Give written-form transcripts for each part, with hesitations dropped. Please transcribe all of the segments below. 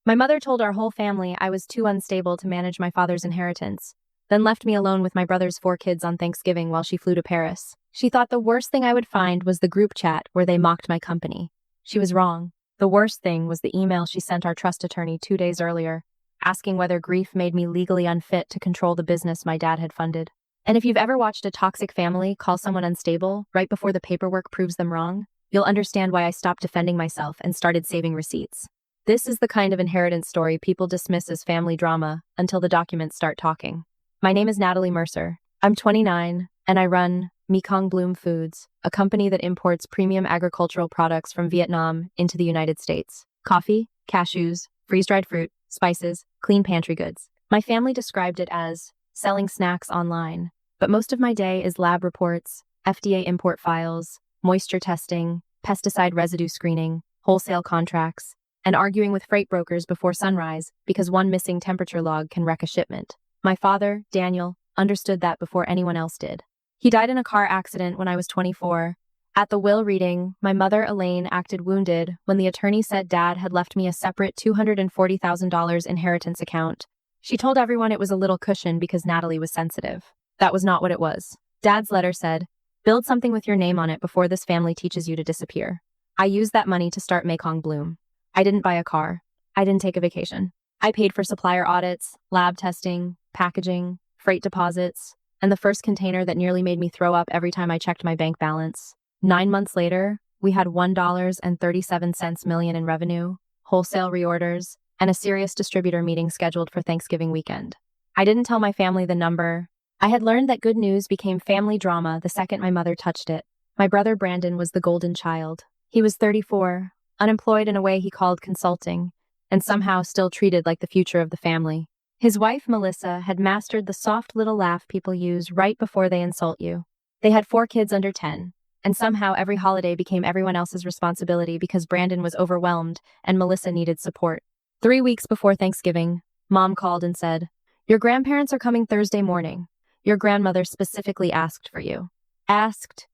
My mother told our whole family I was too unstable to manage my father's inheritance, then left me alone with my brother's 4 kids on Thanksgiving while she flew to Paris. She thought the worst thing I would find was the group chat where they mocked my company. She was wrong. The worst thing was the email she sent our trust attorney 2 days earlier, asking whether grief made me legally unfit to control the business my dad had funded. And if you've ever watched a toxic family call someone unstable right before the paperwork proves them wrong, you'll understand why I stopped defending myself and started saving receipts. This is the kind of inheritance story people dismiss as family drama until the documents start talking. My name is Natalie Mercer. I'm 29, and I run Mekong Bloom Foods, a company that imports premium agricultural products from Vietnam into the United States. Coffee, cashews, freeze-dried fruit, spices, clean pantry goods. My family described it as selling snacks online, but most of my day is lab reports, FDA import files, moisture testing, pesticide residue screening, wholesale contracts, and arguing with freight brokers before sunrise because one missing temperature log can wreck a shipment. My father, Daniel, understood that before anyone else did. He died in a car accident when I was 24. At the will reading, my mother, Elaine, acted wounded when the attorney said Dad had left me a separate $240,000 inheritance account. She told everyone it was a little cushion because Natalie was sensitive. That was not what it was. Dad's letter said, "Build something with your name on it before this family teaches you to disappear." I used that money to start Mekong Bloom. I didn't buy a car. I didn't take a vacation. I paid for supplier audits, lab testing, packaging, freight deposits, and the first container that nearly made me throw up every time I checked my bank balance. 9 months later, we had $1.37 million in revenue, wholesale reorders, and a serious distributor meeting scheduled for Thanksgiving weekend. I didn't tell my family the number. I had learned that good news became family drama the second my mother touched it. My brother Brandon was the golden child. He was 34, unemployed in a way he called consulting, and somehow still treated like the future of the family. His wife, Melissa, had mastered the soft little laugh people use right before they insult you. They had 4 kids under 10, and somehow every holiday became everyone else's responsibility because Brandon was overwhelmed and Melissa needed support. 3 weeks before Thanksgiving, Mom called and said, "Your grandparents are coming Thursday morning. Your grandmother specifically asked for you." Asked.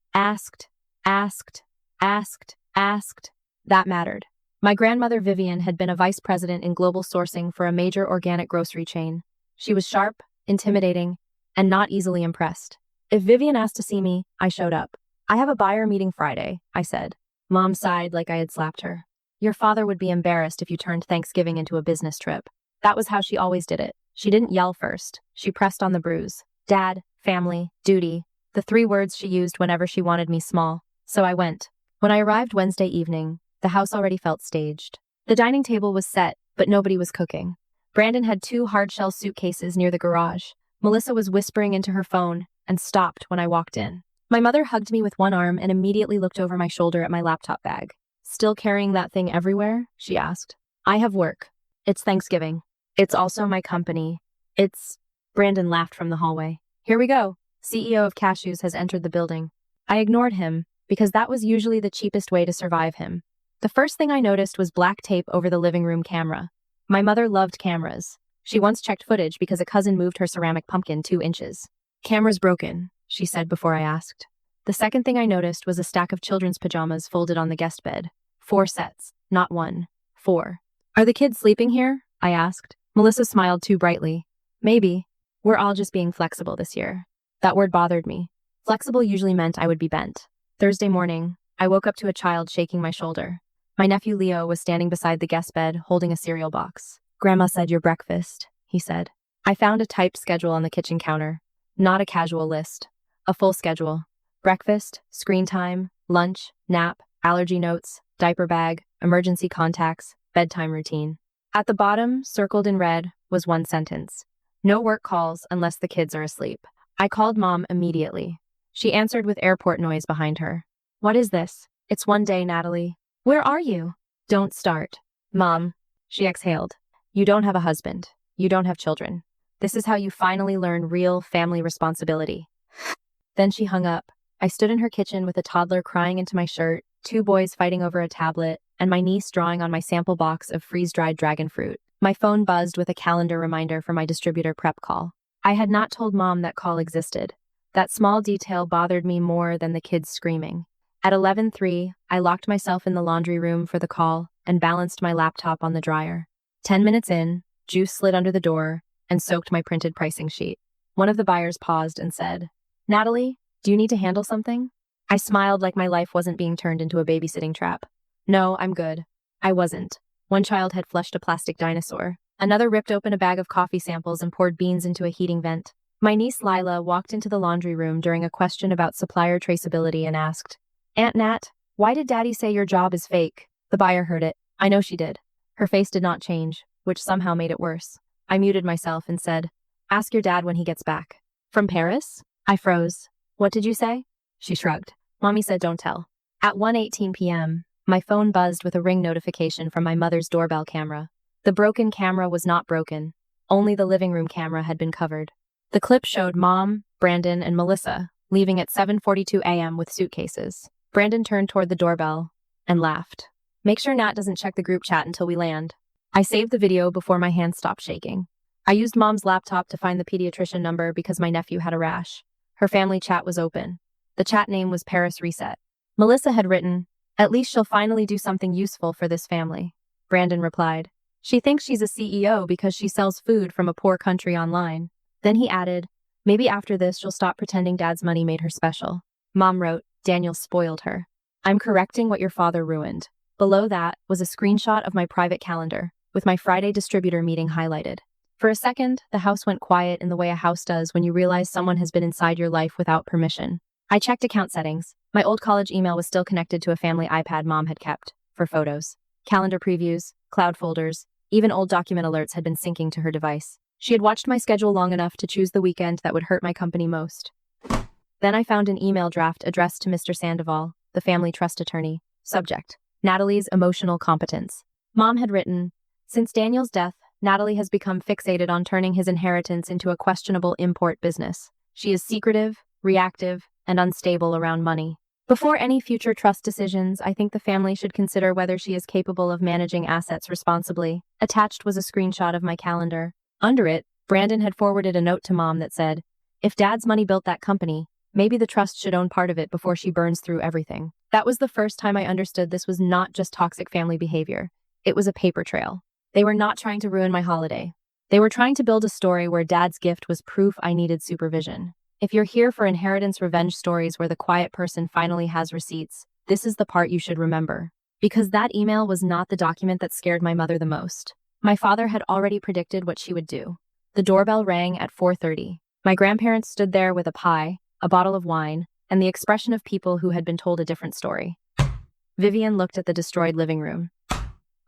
That mattered. My grandmother Vivian had been a vice president in global sourcing for a major organic grocery chain. She was sharp, intimidating, and not easily impressed. If Vivian asked to see me, I showed up. "I have a buyer meeting Friday," I said. Mom sighed like I had slapped her. "Your father would be embarrassed if you turned Thanksgiving into a business trip." That was how she always did it. She didn't yell first. She pressed on the bruise. Dad, family, duty, the 3 words she used whenever she wanted me small. So I went. When I arrived Wednesday evening, the house already felt staged. The dining table was set, but nobody was cooking. Brandon had 2 hard-shell suitcases near the garage. Melissa was whispering into her phone and stopped when I walked in. My mother hugged me with one arm and immediately looked over my shoulder at my laptop bag. "Still carrying that thing everywhere?" she asked. "I have work. It's Thanksgiving. It's also my company. It's..." Brandon laughed from the hallway. "Here we go. CEO of Cashews has entered the building." I ignored him, because that was usually the cheapest way to survive him. The first thing I noticed was black tape over the living room camera. My mother loved cameras. She once checked footage because a cousin moved her ceramic pumpkin 2 inches. "Camera's broken," she said before I asked. The second thing I noticed was a stack of children's pajamas folded on the guest bed. 4 sets, not 1. 4. "Are the kids sleeping here?" I asked. Melissa smiled too brightly. "Maybe. We're all just being flexible this year." That word bothered me. Flexible usually meant I would be bent. Thursday morning, I woke up to a child shaking my shoulder. My nephew Leo was standing beside the guest bed, holding a cereal box. "Grandma said your breakfast," he said. I found a typed schedule on the kitchen counter. Not a casual list. A full schedule. Breakfast, screen time, lunch, nap, allergy notes, diaper bag, emergency contacts, bedtime routine. At the bottom, circled in red, was one sentence. "No work calls unless the kids are asleep." I called Mom immediately. She answered with airport noise behind her. "What is this?" "It's one day, Natalie." "Where are you?" "Don't start." "Mom," she exhaled. "You don't have a husband. You don't have children. This is how you finally learn real family responsibility." Then she hung up. I stood in her kitchen with a toddler crying into my shirt, 2 boys fighting over a tablet, and my niece drawing on my sample box of freeze-dried dragon fruit. My phone buzzed with a calendar reminder for my distributor prep call. I had not told Mom that call existed. That small detail bothered me more than the kids screaming. At 11:03, I locked myself in the laundry room for the call and balanced my laptop on the dryer. 10 minutes in, juice slid under the door and soaked my printed pricing sheet. One of the buyers paused and said, "Natalie, do you need to handle something?" I smiled like my life wasn't being turned into a babysitting trap. "No, I'm good." I wasn't. One child had flushed a plastic dinosaur. Another ripped open a bag of coffee samples and poured beans into a heating vent. My niece Lila walked into the laundry room during a question about supplier traceability and asked, "Aunt Nat, why did Daddy say your job is fake?" The buyer heard it. I know she did. Her face did not change, which somehow made it worse. I muted myself and said, "Ask your dad when he gets back." "From Paris?" I froze. "What did you say?" She shrugged. "Mommy said don't tell." At 1:18 p.m., my phone buzzed with a ring notification from my mother's doorbell camera. The broken camera was not broken. Only the living room camera had been covered. The clip showed Mom, Brandon, and Melissa leaving at 7:42 a.m. with suitcases. Brandon turned toward the doorbell and laughed. "Make sure Nat doesn't check the group chat until we land." I saved the video before my hands stopped shaking. I used Mom's laptop to find the pediatrician number because my nephew had a rash. Her family chat was open. The chat name was Paris Reset. Melissa had written, "At least she'll finally do something useful for this family." Brandon replied, "She thinks she's a CEO because she sells food from a poor country online." Then he added, "Maybe after this she'll stop pretending Dad's money made her special." Mom wrote, "Daniel spoiled her. I'm correcting what your father ruined." Below that was a screenshot of my private calendar, with my Friday distributor meeting highlighted. For a second, the house went quiet in the way a house does when you realize someone has been inside your life without permission. I checked account settings. My old college email was still connected to a family iPad Mom had kept for photos. Calendar previews, cloud folders, even old document alerts had been syncing to her device. She had watched my schedule long enough to choose the weekend that would hurt my company most. Then I found an email draft addressed to Mr. Sandoval, the family trust attorney. Subject: Natalie's emotional competence. Mom had written, "Since Daniel's death, Natalie has become fixated on turning his inheritance into a questionable import business. She is secretive, reactive, and unstable around money. Before any future trust decisions, I think the family should consider whether she is capable of managing assets responsibly." Attached was a screenshot of my calendar. Under it, Brandon had forwarded a note to Mom that said, "If Dad's money built that company, maybe the trust should own part of it before she burns through everything." That was the first time I understood this was not just toxic family behavior. It was a paper trail. They were not trying to ruin my holiday. They were trying to build a story where Dad's gift was proof I needed supervision. If you're here for inheritance revenge stories where the quiet person finally has receipts, this is the part you should remember. Because that email was not the document that scared my mother the most. My father had already predicted what she would do. The doorbell rang at 4:30. My grandparents stood there with a pie, a bottle of wine, and the expression of people who had been told a different story. Vivian looked at the destroyed living room.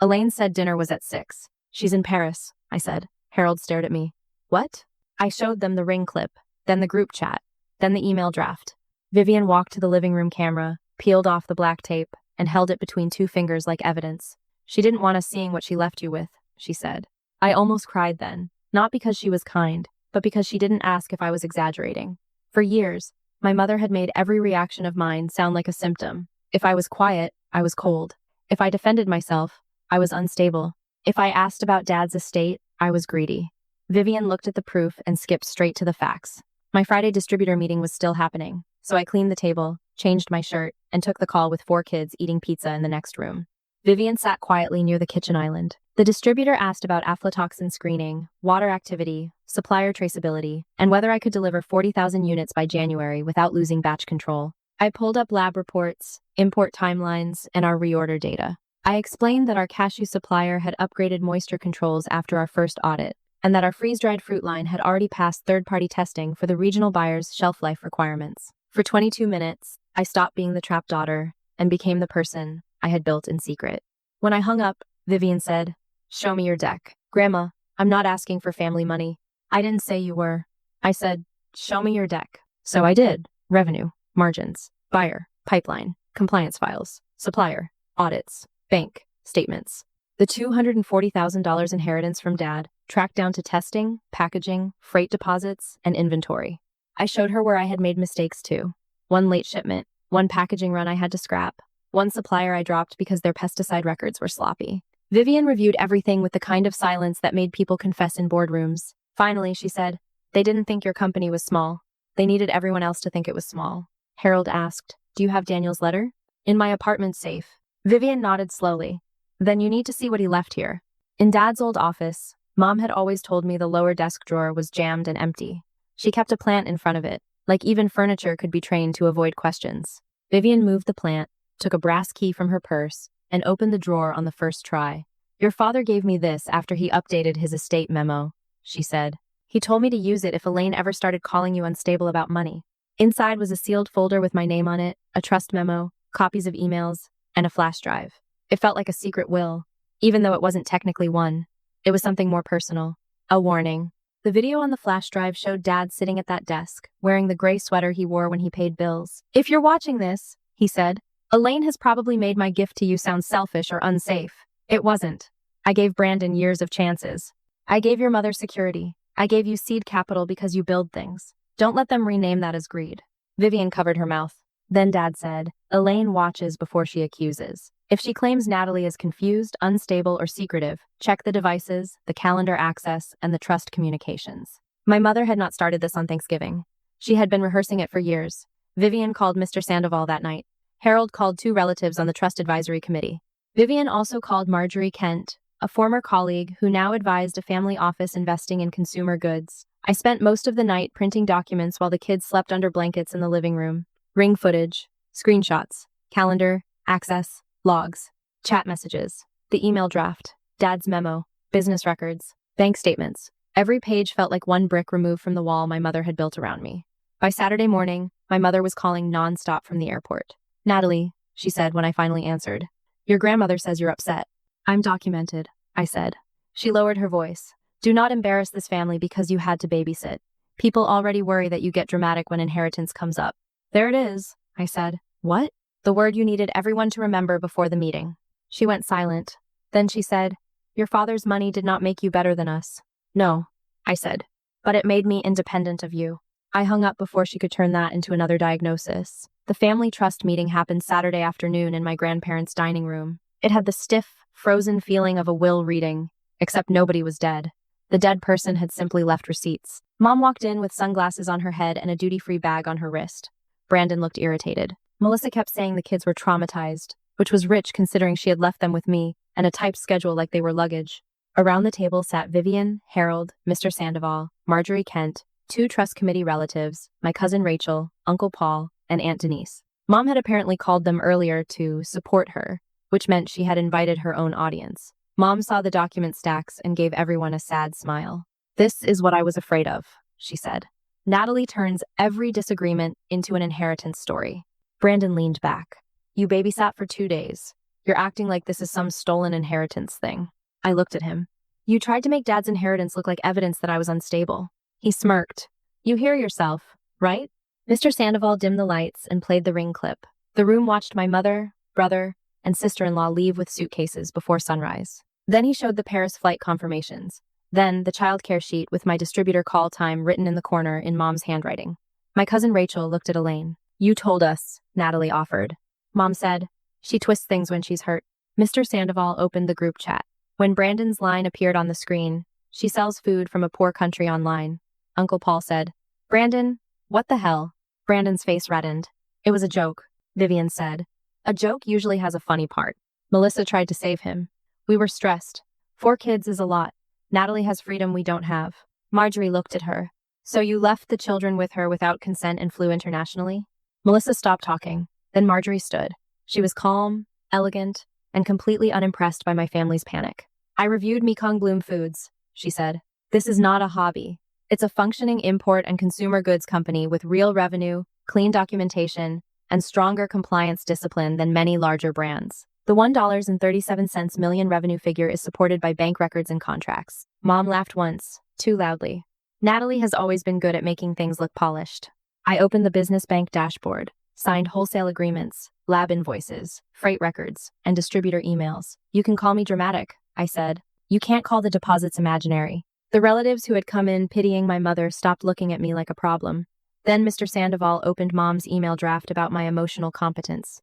"Elaine said dinner was at 6. She's in Paris," I said. Harold stared at me. "What?" I showed them the ring clip, then the group chat, then the email draft. Vivian walked to the living room camera, peeled off the black tape, and held it between two fingers like evidence. "She didn't want us seeing what she left you with," she said. I almost cried then, not because she was kind, but because she didn't ask if I was exaggerating. For years, my mother had made every reaction of mine sound like a symptom. If I was quiet, I was cold. If I defended myself, I was unstable. If I asked about Dad's estate, I was greedy. Vivian looked at the proof and skipped straight to the facts. My Friday distributor meeting was still happening, so I cleaned the table, changed my shirt, and took the call with 4 kids eating pizza in the next room. Vivian sat quietly near the kitchen island. The distributor asked about aflatoxin screening, water activity, supplier traceability, and whether I could deliver 40,000 units by January without losing batch control. I pulled up lab reports, import timelines, and our reorder data. I explained that our cashew supplier had upgraded moisture controls after our first audit, and that our freeze-dried fruit line had already passed third-party testing for the regional buyer's shelf life requirements. For 22 minutes, I stopped being the trapped daughter and became the person I had built in secret. When I hung up, Vivian said, "Show me your deck." "Grandma, I'm not asking for family money." "I didn't say you were." I said, "Show me your deck." So I did. Revenue, margins, buyer, pipeline, compliance files, supplier, audits, bank, statements. The $240,000 inheritance from Dad, tracked down to testing, packaging, freight deposits, and inventory. I showed her where I had made mistakes too. One late shipment, one packaging run I had to scrap, one supplier I dropped because their pesticide records were sloppy. Vivian reviewed everything with the kind of silence that made people confess in boardrooms. Finally, she said, "They didn't think your company was small. They needed everyone else to think it was small." Harold asked, "Do you have Daniel's letter?" "In my apartment safe." Vivian nodded slowly. "Then you need to see what he left here." In Dad's old office, Mom had always told me the lower desk drawer was jammed and empty. She kept a plant in front of it, like even furniture could be trained to avoid questions. Vivian moved the plant, took a brass key from her purse, and opened the drawer on the first try. "Your father gave me this after he updated his estate memo," she said. "He told me to use it if Elaine ever started calling you unstable about money." Inside was a sealed folder with my name on it, a trust memo, copies of emails, and a flash drive. It felt like a secret will, even though it wasn't technically one. It was something more personal. A warning. The video on the flash drive showed Dad sitting at that desk, wearing the gray sweater he wore when he paid bills. "If you're watching this," he said, "Elaine has probably made my gift to you sound selfish or unsafe. It wasn't. I gave Brandon years of chances. I gave your mother security. I gave you seed capital because you build things. Don't let them rename that as greed." Vivian covered her mouth. Then Dad said, "Elaine watches before she accuses. If she claims Natalie is confused, unstable, or secretive, check the devices, the calendar access, and the trust communications." My mother had not started this on Thanksgiving. She had been rehearsing it for years. Vivian called Mr. Sandoval that night. Harold called 2 relatives on the trust advisory committee. Vivian also called Marjorie Kent, a former colleague who now advised a family office investing in consumer goods. I spent most of the night printing documents while the kids slept under blankets in the living room. Ring footage, screenshots, calendar, access, logs, chat messages, the email draft, Dad's memo, business records, bank statements. Every page felt like one brick removed from the wall my mother had built around me. By Saturday morning, my mother was calling nonstop from the airport. "Natalie," she said when I finally answered, "your grandmother says you're upset." "I'm documented," I said. She lowered her voice. "Do not embarrass this family because you had to babysit. People already worry that you get dramatic when inheritance comes up." "There it is," I said. "What?" "The word you needed everyone to remember before the meeting." She went silent. Then she said, "Your father's money did not make you better than us." "No," I said, "but it made me independent of you." I hung up before she could turn that into another diagnosis. The family trust meeting happened Saturday afternoon in my grandparents' dining room. It had the stiff, frozen feeling of a will reading, except nobody was dead. The dead person had simply left receipts. Mom walked in with sunglasses on her head and a duty-free bag on her wrist. Brandon looked irritated. Melissa kept saying the kids were traumatized, which was rich considering she had left them with me and a typed schedule like they were luggage. Around the table sat Vivian, Harold, Mr. Sandoval, Marjorie Kent, 2 trust committee relatives, my cousin Rachel, Uncle Paul, and Aunt Denise. Mom had apparently called them earlier to support her, which meant she had invited her own audience. Mom saw the document stacks and gave everyone a sad smile. "This is what I was afraid of," she said. "Natalie turns every disagreement into an inheritance story." Brandon leaned back. "You babysat for 2 days. You're acting like this is some stolen inheritance thing." I looked at him. "You tried to make Dad's inheritance look like evidence that I was unstable." He smirked. "You hear yourself, right?" Mr. Sandoval dimmed the lights and played the ring clip. The room watched my mother, brother, and sister-in-law leave with suitcases before sunrise. Then he showed the Paris flight confirmations. Then the childcare sheet with my distributor call time written in the corner in Mom's handwriting. My cousin Rachel looked at Elaine. "You told us," Natalie offered. Mom said, "She twists things when she's hurt." Mr. Sandoval opened the group chat. When Brandon's line appeared on the screen, "She sells food from a poor country online," Uncle Paul said. "Brandon, what the hell?" Brandon's face reddened. "It was a joke," Vivian said. "A joke usually has a funny part." Melissa tried to save him. "We were stressed. 4 kids is a lot. Natalie has freedom we don't have." Marjorie looked at her. "So you left the children with her without consent and flew internationally?" Melissa stopped talking. Then Marjorie stood. She was calm, elegant, and completely unimpressed by my family's panic. "I reviewed Mekong Bloom Foods," she said. "This is not a hobby. It's a functioning import and consumer goods company with real revenue, clean documentation, and stronger compliance discipline than many larger brands. The $1.37 million revenue figure is supported by bank records and contracts." Mom laughed once, too loudly. "Natalie has always been good at making things look polished." I opened the business bank dashboard, signed wholesale agreements, lab invoices, freight records, and distributor emails. "You can call me dramatic," I said. "You can't call the deposits imaginary." The relatives who had come in pitying my mother stopped looking at me like a problem. Then Mr. Sandoval opened Mom's email draft about my emotional competence.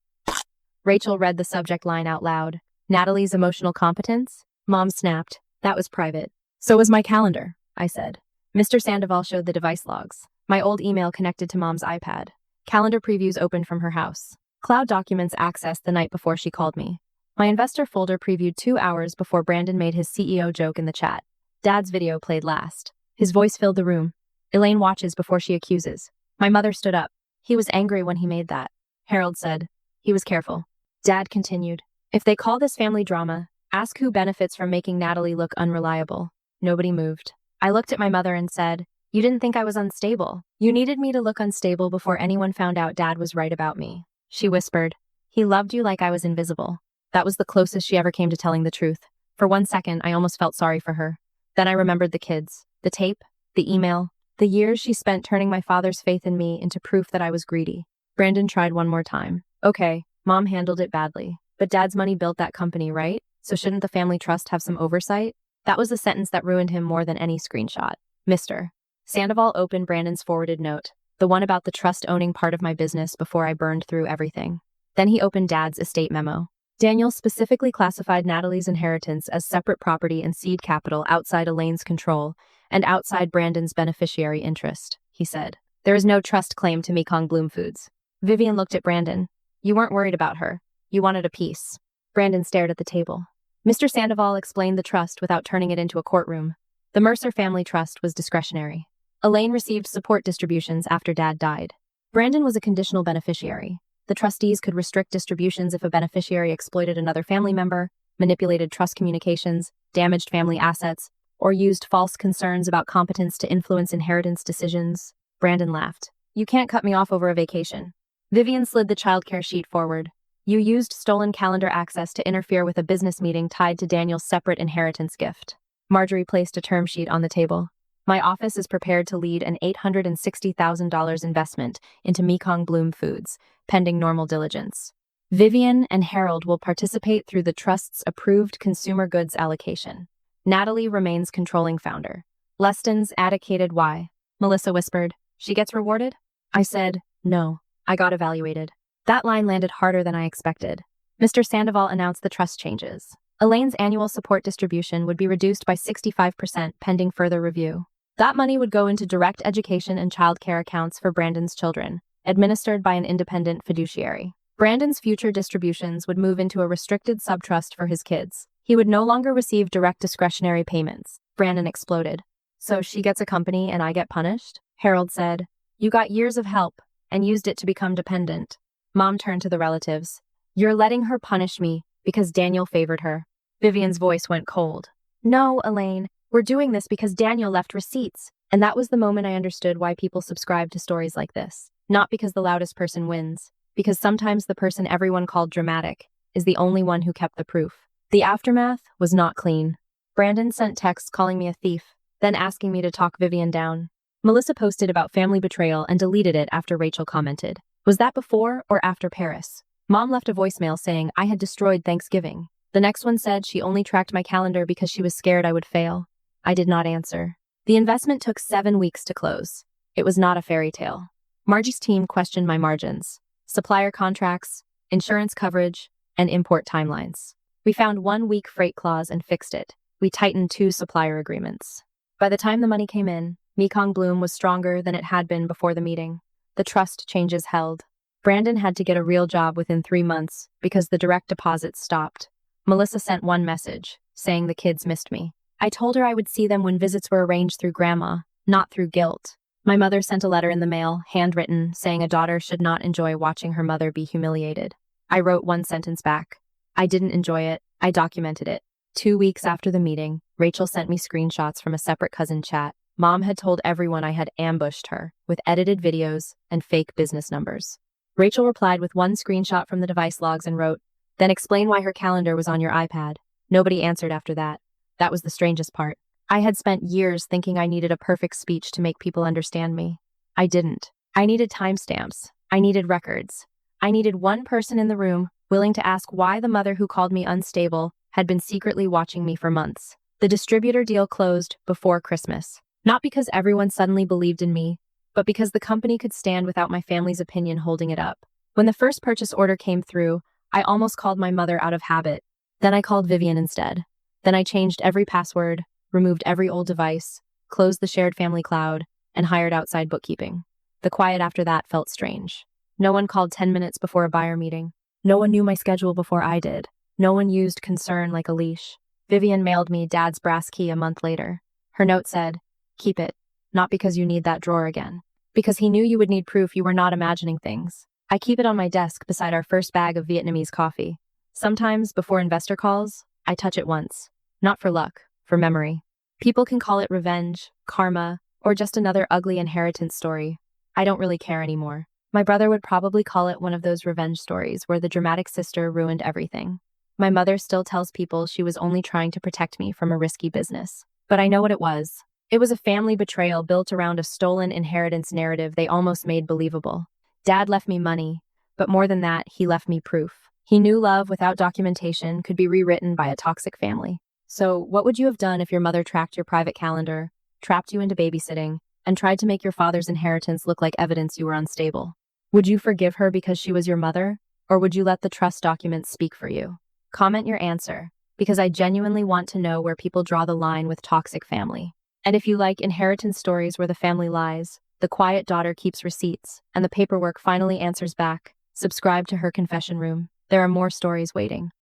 Rachel read the subject line out loud. "Natalie's emotional competence?" Mom snapped. "That was private." "So was my calendar," I said. Mr. Sandoval showed the device logs. My old email connected to Mom's iPad. Calendar previews opened from her house. Cloud documents accessed the night before she called me. My investor folder previewed 2 hours before Brandon made his CEO joke in the chat. Dad's video played last. His voice filled the room. Elaine watches before she accuses. My mother stood up. He was angry when he made that. Harold said. He was careful. Dad continued. If they call this family drama, ask who benefits from making Natalie look unreliable. Nobody moved. I looked at my mother and said, you didn't think I was unstable. You needed me to look unstable before anyone found out Dad was right about me. She whispered. He loved you like I was invisible. That was the closest she ever came to telling the truth. For 1 second, I almost felt sorry for her. Then I remembered the kids, the tape, the email, the years she spent turning my father's faith in me into proof that I was greedy. Brandon tried one more time. Okay, Mom handled it badly. But Dad's money built that company, right? So shouldn't the family trust have some oversight? That was the sentence that ruined him more than any screenshot. Mr. Sandoval opened Brandon's forwarded note, the one about the trust-owning part of my business before I burned through everything. Then he opened Dad's estate memo. Daniel specifically classified Natalie's inheritance as separate property and seed capital outside Elaine's control and outside Brandon's beneficiary interest, he said. There is no trust claim to Mekong Bloom Foods. Vivian looked at Brandon. You weren't worried about her. You wanted a piece. Brandon stared at the table. Mr. Sandoval explained the trust without turning it into a courtroom. The Mercer family trust was discretionary. Elaine received support distributions after Dad died. Brandon was a conditional beneficiary. The trustees could restrict distributions if a beneficiary exploited another family member, manipulated trust communications, damaged family assets, or used false concerns about competence to influence inheritance decisions. Brandon laughed. You can't cut me off over a vacation. Vivian slid the childcare sheet forward. You used stolen calendar access to interfere with a business meeting tied to Daniel's separate inheritance gift. Marjorie placed a term sheet on the table. My office is prepared to lead an $860,000 investment into Mekong Bloom Foods, pending normal diligence. Vivian and Harold will participate through the trust's approved consumer goods allocation. Natalie remains controlling founder. Leston's advocated why. Melissa whispered, she gets rewarded? I said, no, I got evaluated. That line landed harder than I expected. Mr. Sandoval announced the trust changes. Elaine's annual support distribution would be reduced by 65% pending further review. That money would go into direct education and childcare accounts for Brandon's children, administered by an independent fiduciary. Brandon's future distributions would move into a restricted subtrust for his kids. He would no longer receive direct discretionary payments. Brandon exploded. So she gets a company and I get punished? Harold said. You got years of help and used it to become dependent. Mom turned to the relatives. You're letting her punish me because Daniel favored her. Vivian's voice went cold. No, Elaine, we're doing this because Daniel left receipts. And that was the moment I understood why people subscribe to stories like this. Not because the loudest person wins, because sometimes the person everyone called dramatic is the only one who kept the proof. The aftermath was not clean. Brandon sent texts calling me a thief, then asking me to talk Vivian down. Melissa posted about family betrayal and deleted it after Rachel commented. Was that before or after Paris? Mom left a voicemail saying I had destroyed Thanksgiving. The next one said she only tracked my calendar because she was scared I would fail. I did not answer. The investment took 7 weeks to close. It was not a fairy tale. Margie's team questioned my margins, supplier contracts, insurance coverage, and import timelines. We found 1 week freight clause and fixed it. We tightened 2 supplier agreements. By the time the money came in, Mekong Bloom was stronger than it had been before the meeting. The trust changes held. Brandon had to get a real job within 3 months because the direct deposits stopped. Melissa sent one message, saying the kids missed me. I told her I would see them when visits were arranged through grandma, not through guilt. My mother sent a letter in the mail, handwritten, saying a daughter should not enjoy watching her mother be humiliated. I wrote one sentence back. I didn't enjoy it. I documented it. 2 weeks after the meeting, Rachel sent me screenshots from a separate cousin chat. Mom had told everyone I had ambushed her with edited videos and fake business numbers. Rachel replied with one screenshot from the device logs and wrote, then explain why her calendar was on your iPad. Nobody answered after that. That was the strangest part. I had spent years thinking I needed a perfect speech to make people understand me. I didn't. I needed timestamps. I needed records. I needed one person in the room willing to ask why the mother who called me unstable had been secretly watching me for months. The distributor deal closed before Christmas. Not because everyone suddenly believed in me, but because the company could stand without my family's opinion holding it up. When the first purchase order came through, I almost called my mother out of habit. Then I called Vivian instead. Then I changed every password, removed every old device, closed the shared family cloud, and hired outside bookkeeping. The quiet after that felt strange. No one called 10 minutes before a buyer meeting. No one knew my schedule before I did. No one used concern like a leash. Vivian mailed me Dad's brass key a month later. Her note said, "Keep it. Not because you need that drawer again. Because he knew you would need proof you were not imagining things. I keep it on my desk beside our first bag of Vietnamese coffee. Sometimes, before investor calls, I touch it once. Not for luck, for memory. People can call it revenge, karma, or just another ugly inheritance story. I don't really care anymore. My brother would probably call it one of those revenge stories where the dramatic sister ruined everything. My mother still tells people she was only trying to protect me from a risky business. But I know what it was. It was a family betrayal built around a stolen inheritance narrative they almost made believable. Dad left me money, but more than that, he left me proof. He knew love without documentation could be rewritten by a toxic family. So, what would you have done if your mother tracked your private calendar, trapped you into babysitting, and tried to make your father's inheritance look like evidence you were unstable? Would you forgive her because she was your mother, or would you let the trust documents speak for you? Comment your answer, because I genuinely want to know where people draw the line with toxic family. And if you like inheritance stories where the family lies, the quiet daughter keeps receipts, and the paperwork finally answers back, subscribe to her confession room. There are more stories waiting.